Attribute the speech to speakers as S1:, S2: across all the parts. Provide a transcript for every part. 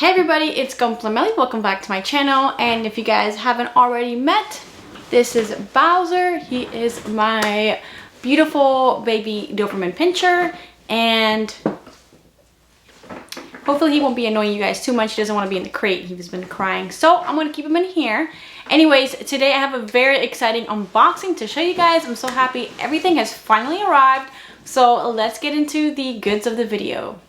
S1: Hey everybody, it's Gunpla. Welcome back to my channel, and if you guys haven't already met, this is Bowser. He is my beautiful baby Doberman Pinscher, and hopefully he won't be annoying you guys too much. He doesn't want to be in the crate. He's been crying, so I'm going to keep him in here. Anyways, today I have a very exciting unboxing to show you guys. I'm so happy everything has finally arrived, so let's get into the goods of the video.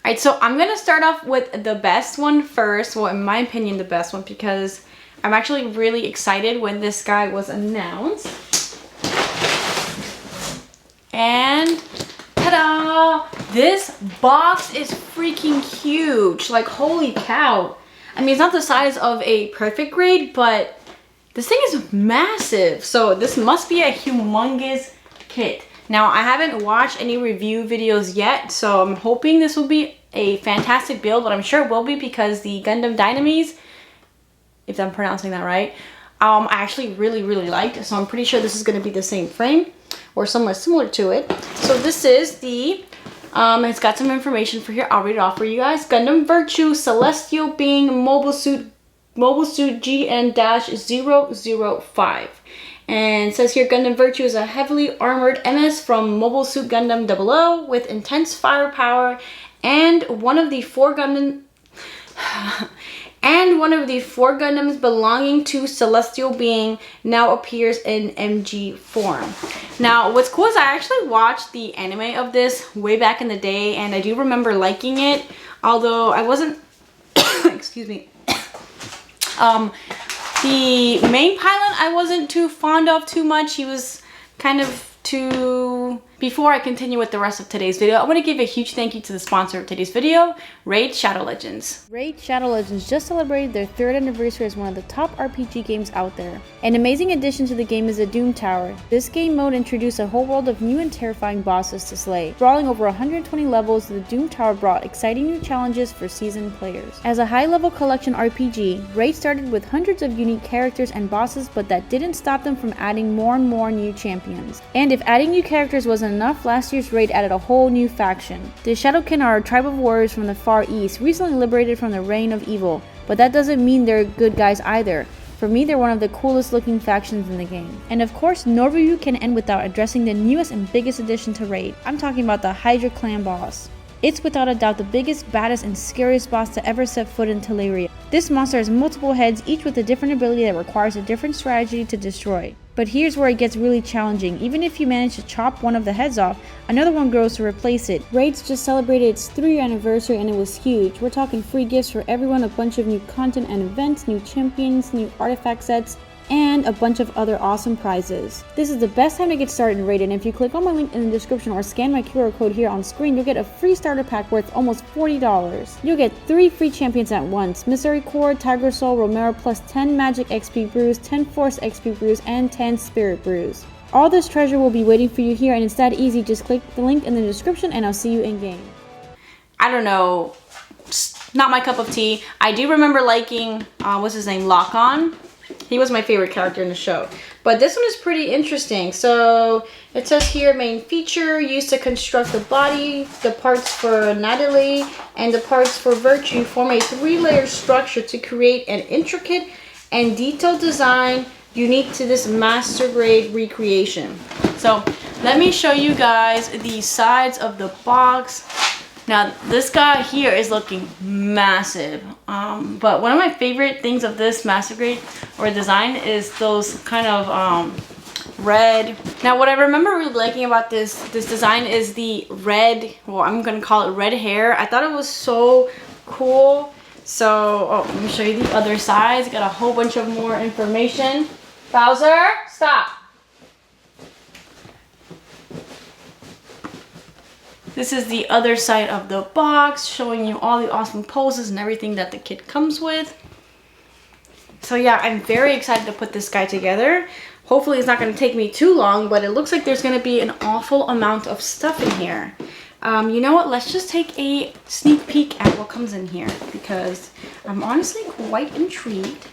S1: Alright, so I'm going to start off with the best one first. Well, in my opinion, the best one, because I'm actually really excited when this guy was announced. And ta-da! This box is freaking huge. Like, holy cow. I mean, it's not the size of a perfect grade, but this thing is massive. So this must be a humongous kit. Now, I haven't watched any review videos yet, so I'm hoping this will be a fantastic build, but I'm sure it will be because the Gundam Dynamis, if I'm pronouncing that right, I actually really liked, so I'm pretty sure this is going to be the same frame or somewhat similar to it. So this is the, it's got some information for here. I'll read it off for you guys. Gundam Virtue Celestial Being Mobile Suit GN-005. And it says here, Gundam Virtue is a heavily armored MS from Mobile Suit Gundam 00 with intense firepower, and one of the four Gundams belonging to Celestial Being now appears in MG form. Now, what's cool is I actually watched the anime of this way back in the day, and I do remember liking it, although I wasn't excuse me. The main pilot I wasn't too fond of too much. He was kind of too... Before I continue with the rest of today's video, I want to give a huge thank you to the sponsor of today's video, Raid Shadow Legends. Raid Shadow Legends just celebrated their 3rd anniversary as one of the top RPG games out there. An amazing addition to the game is the Doom Tower. This game mode introduced a whole world of new and terrifying bosses to slay. Sprawling over 120 levels, the Doom Tower brought exciting new challenges for seasoned players. As a high-level collection RPG, Raid started with hundreds of unique characters and bosses, but that didn't stop them from adding more and more new champions. And if adding new characters wasn't enough, last year's raid added a whole new faction. The Shadowkin are a tribe of warriors from the Far East, recently liberated from the reign of evil, but that doesn't mean they're good guys either. For me, they're one of the coolest looking factions in the game. And of course, no review can end without addressing the newest and biggest addition to Raid. I'm talking about the Hydra Clan boss. It's without a doubt the biggest, baddest, and scariest boss to ever set foot in Teleria. This monster has multiple heads, each with a different ability that requires a different strategy to destroy. But here's where it gets really challenging. Even if you manage to chop one of the heads off, another one grows to replace it. Raid's just celebrated its 3-year anniversary and it was huge. We're talking free gifts for everyone, a bunch of new content and events, new champions, new artifact sets, and a bunch of other awesome prizes. This is the best time to get started in Raid, and if you click on my link in the description or scan my QR code here on screen, you'll get a free starter pack worth almost $40. You'll get 3 free champions at once: Misericord, Tiger Soul, Romero, plus 10 Magic XP Brews, 10 Force XP Brews, and 10 Spirit Brews. All this treasure will be waiting for you here, and it's that easy. Just click the link in the description and I'll see you in game. I don't know, not my cup of tea. I do remember liking, what's his name, Lock-On. He was my favorite character in the show. But this one is pretty interesting. So it says here, main feature used to construct the body, the parts for Natalie, and the parts for Virtue form a 3-layer structure to create an intricate and detailed design unique to this master grade recreation. So let me show you guys the sides of the box. Now, this guy here is looking massive, but one of my favorite things of this master grade or design is those kind of red. Now, what I remember really liking about this design is the red, well, I'm going to call it red hair. I thought it was so cool. So, let me show you the other sides. Got a whole bunch of more information. Bowser, stop. This is the other side of the box, showing you all the awesome poses and everything that the kit comes with. So yeah, I'm very excited to put this guy together. Hopefully it's not going to take me too long, but it looks like there's going to be an awful amount of stuff in here. You know what? Let's just take a sneak peek at what comes in here, because I'm honestly quite intrigued.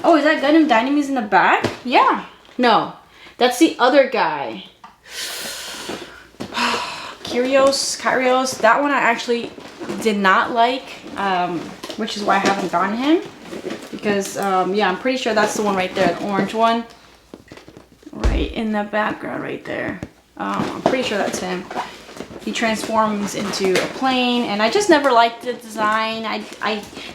S1: Oh, is that Gundam Dynamis in the back? Yeah. No, that's the other guy. Kyrios, that one I actually did not like. which is why I haven't gotten him. Because, yeah, I'm pretty sure that's the one right there, the orange one. Right in the background right there. I'm pretty sure that's him. He transforms into a plane, and I just never liked the design.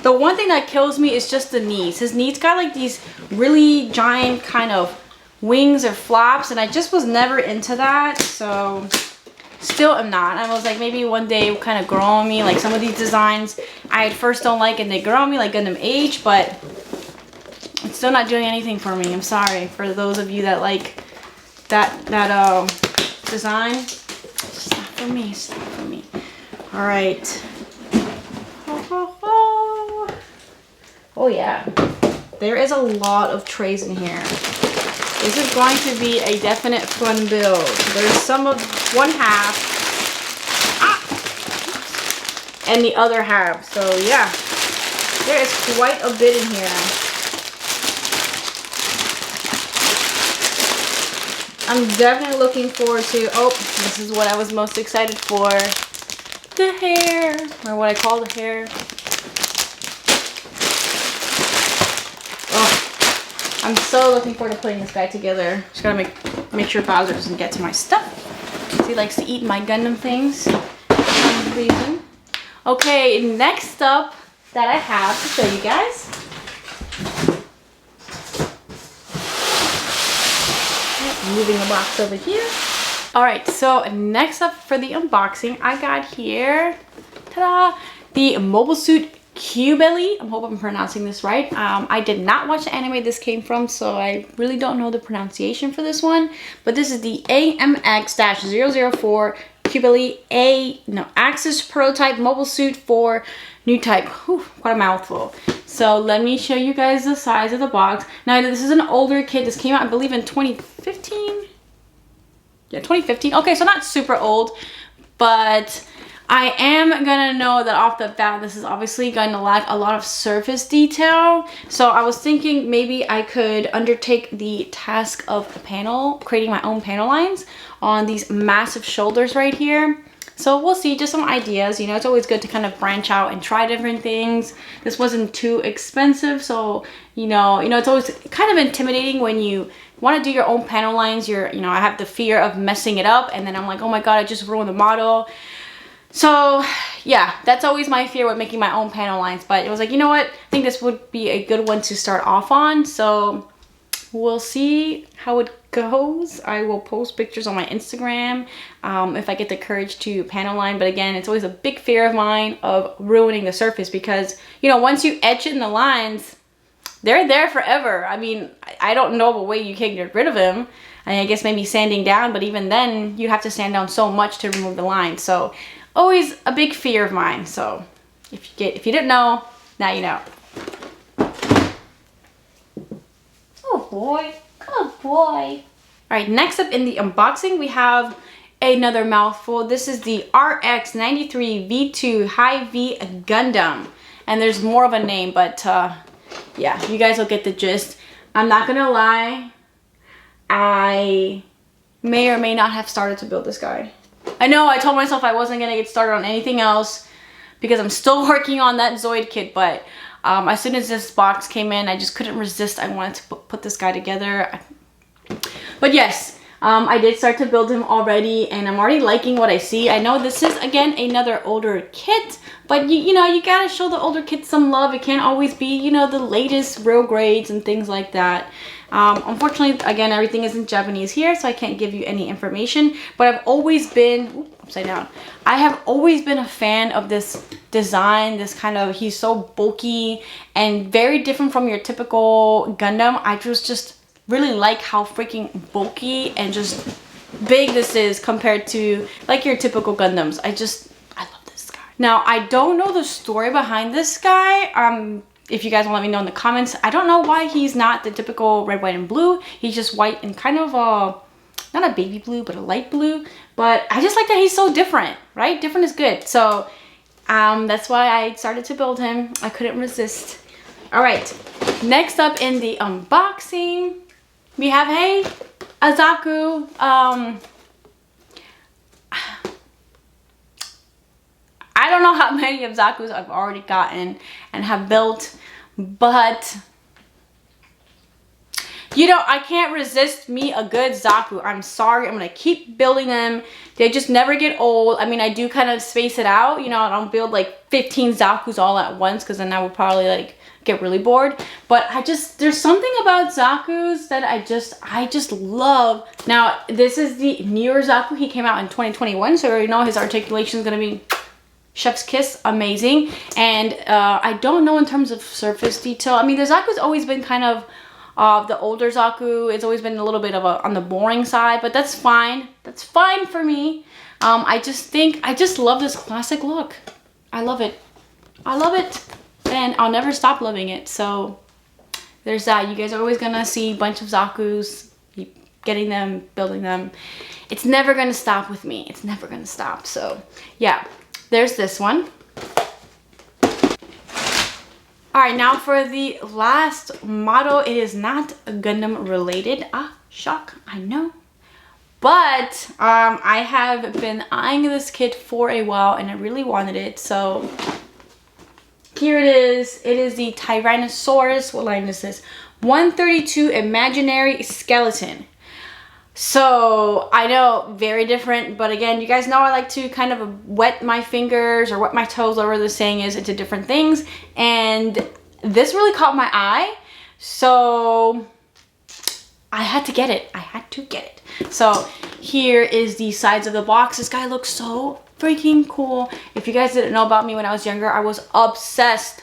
S1: The one thing that kills me is just the knees. His knees got like these really giant kind of wings or flaps, and I just was never into that. So still am not. I was like, maybe one day it will kind of grow on me. Like some of these designs I at first don't like and they grow on me, like Gundam H, but it's still not doing anything for me. I'm sorry for those of you that like that design. It's not for me. It's not for me. All right. Oh yeah. There is a lot of trays in here. This is going to be a definite fun build. There's some of one half and the other half. So yeah, there is quite a bit in here. I'm definitely looking forward to, oh, this is what I was most excited for. The hair, or what I call the hair. I'm so looking forward to putting this guy together. Just gotta make sure Bowser doesn't get to my stuff. He likes to eat my Gundam things for some reason. Okay, next up that I have to show you guys. Moving the box over here. Alright, so next up for the unboxing, I got here, ta-da, the Mobile Suit Q-Belly. I hope I'm pronouncing this right. I did not watch the anime this came from, so I really don't know the pronunciation for this one. But this is the AMX-004 Q-Belly Axis Prototype Mobile Suit for New Type. Whew, what a mouthful. So let me show you guys the size of the box. Now this is an older kit. This came out, I believe, in 2015. Yeah, 2015. Okay, so not super old, but I am gonna know that off the bat, this is obviously gonna lack a lot of surface detail. So I was thinking maybe I could undertake the task of creating my own panel lines on these massive shoulders right here. So we'll see, just some ideas. You know, it's always good to kind of branch out and try different things. This wasn't too expensive, so you know, it's always kind of intimidating when you want to do your own panel lines. I have the fear of messing it up, and then I'm like, oh my god, I just ruined the model. So yeah, that's always my fear with making my own panel lines. But it was like, you know what, I think this would be a good one to start off on. So we'll see how it goes. I will post pictures on my Instagram if I get the courage to panel line. But again, it's always a big fear of mine of ruining the surface, because you know, once you etch in the lines, they're there forever. I mean, I don't know of a way you can get rid of them. I guess maybe sanding down, but even then you have to sand down so much to remove the lines. So always a big fear of mine. So if you didn't know, now you know. Oh boy, good boy. All right, next up in the unboxing, we have another mouthful. This is the RX-93 V2 High V Gundam. And there's more of a name, but yeah, you guys will get the gist. I'm not gonna lie, I may or may not have started to build this guy. I know I told myself I wasn't gonna get started on anything else because I'm still working on that Zoid kit, but as soon as this box came in, I just couldn't resist. I wanted to put this guy together. But yes, I did start to build him already, and I'm already liking what I see. I know this is, again, another older kit, but you know, you gotta show the older kits some love. It can't always be, you know, the latest real grades and things like that. Unfortunately, again, everything is in Japanese here, so I can't give you any information, but I've always been, upside down, I have always been a fan of this design, this kind of, he's so bulky and very different from your typical Gundam. I just really like how freaking bulky and just big this is compared to like your typical Gundams. I love this guy. Now, I don't know the story behind this guy. If you guys want to let me know in the comments. I don't know why he's not the typical red, white, and blue. He's just white and kind of not a baby blue, but a light blue. But I just like that he's so different, right? Different is good. So that's why I started to build him. I couldn't resist. All right, next up in the unboxing, we have, hey, a Zaku. I don't know how many of Zaku's I've already gotten and have built, but you know, I can't resist me a good Zaku. I'm sorry, I'm gonna keep building them. They just never get old. I mean, I do kind of space it out, you know, I don't build like 15 Zakus all at once because then I would probably like get really bored. But there's something about Zaku's that I just love. Now, this is the newer Zaku. He came out in 2021, so you already know his articulation is gonna be chef's kiss, amazing. And I don't know in terms of surface detail. I mean, the Zaku's always been kind of the older Zaku. It's always been a little bit of on the boring side, but that's fine. That's fine for me. I just love this classic look. I love it. I love it. And I'll never stop loving it. So there's that. You guys are always gonna see a bunch of Zakus, keep getting them, building them. It's never gonna stop with me. It's never gonna stop. So yeah, there's this one. All right, now for the last model. It is not Gundam related. Ah, shock, I know. But I have been eyeing this kit for a while and I really wanted it. So here it is. It is the Tyrannosaurus. What line is this? 132 Imaginary Skeleton. So I know, very different, but again, you guys know I like to kind of wet my fingers or wet my toes, whatever the saying is, into different things, and this really caught my eye, so I had to get it. I had to get it. So here is the sides of the box. This guy looks so freaking cool. If you guys didn't know about me when I was younger, I was obsessed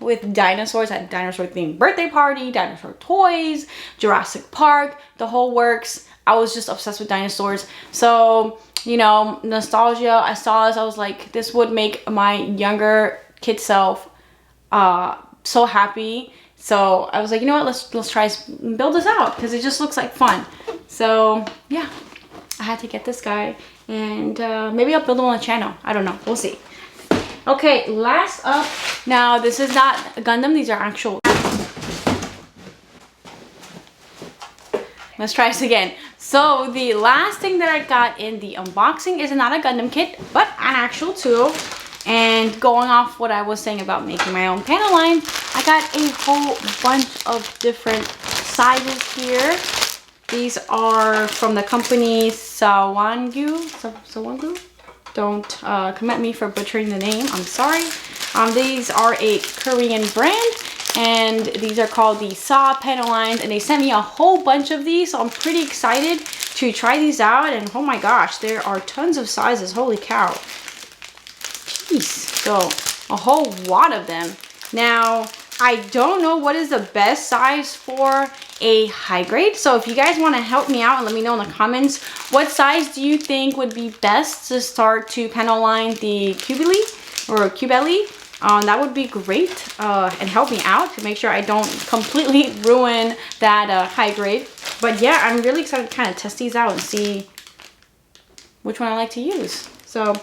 S1: with dinosaurs. I had a dinosaur themed birthday party, dinosaur toys, Jurassic Park, the whole works. I was just obsessed with dinosaurs. So, you know, nostalgia, I saw this, I was like, this would make my younger kid self so happy. So I was like, you know what, let's try build this out because it just looks like fun. So yeah, I had to get this guy, and maybe I'll build him on the channel. I don't know, we'll see. Okay, last up. Now, this is not Gundam. These are actual. Let's try this again. So, the last thing that I got in the unboxing is not a Gundam kit, but an actual tool. And going off what I was saying about making my own panel line, I got a whole bunch of different sizes here. These are from the company Sawangu. Don't come at me for butchering the name, I'm sorry. These are a Korean brand, and these are called the Saw panel lines, and they sent me a whole bunch of these, so I'm pretty excited to try these out. And oh my gosh, there are tons of sizes, holy cow. Jeez, so a whole lot of them. Now, I don't know what is the best size for a high grade, so if you guys want to help me out and let me know in the comments, what size do you think would be best to start to panel line the Cubelli or Cubelli? That would be great, and help me out to make sure I don't completely ruin that high grade. But yeah, I'm really excited to kind of test these out and see which one I like to use. So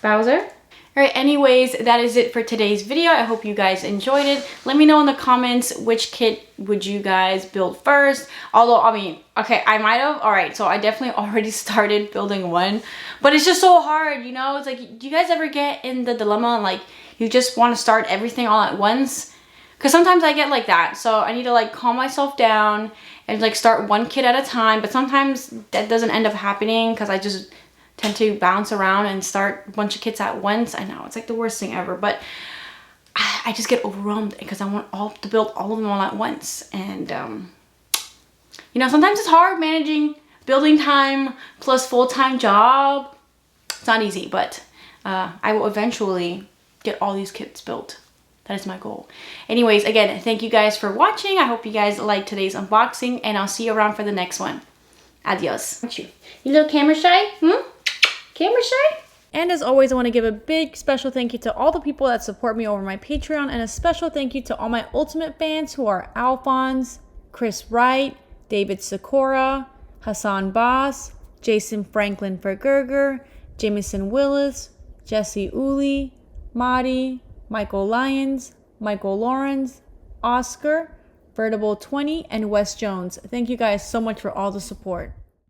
S1: Bowser. Alright, anyways, that is it for today's video. I hope you guys enjoyed it. Let me know in the comments which kit would you guys build first. Although, I mean, okay, I might have. Alright, so I definitely already started building one. But it's just so hard, you know? It's like, do you guys ever get in the dilemma and like, you just want to start everything all at once? Because sometimes I get like that. So I need to like calm myself down and like start one kit at a time. But sometimes that doesn't end up happening because I just tend to bounce around and start a bunch of kits at once. I know, it's like the worst thing ever, but I just get overwhelmed because I want to build all of them all at once. And you know, sometimes it's hard managing building time plus full-time job. It's not easy, but I will eventually get all these kits built. That is my goal. Anyways, again, thank you guys for watching. I hope you guys liked today's unboxing, and I'll see you around for the next one. Adios. You little camera shy? Camera shy? And as always, I want to give a big special thank you to all the people that support me over my Patreon, and a special thank you to all my Ultimate fans who are Alphonse, Chris Wright, David Sakura, Hassan Boss, Jason Franklin Vergerger, Jameson Willis, Jesse Uli, Madi, Michael Lyons, Michael Lawrence, Oscar, Vertable 20, and Wes Jones. Thank you guys so much for all the support.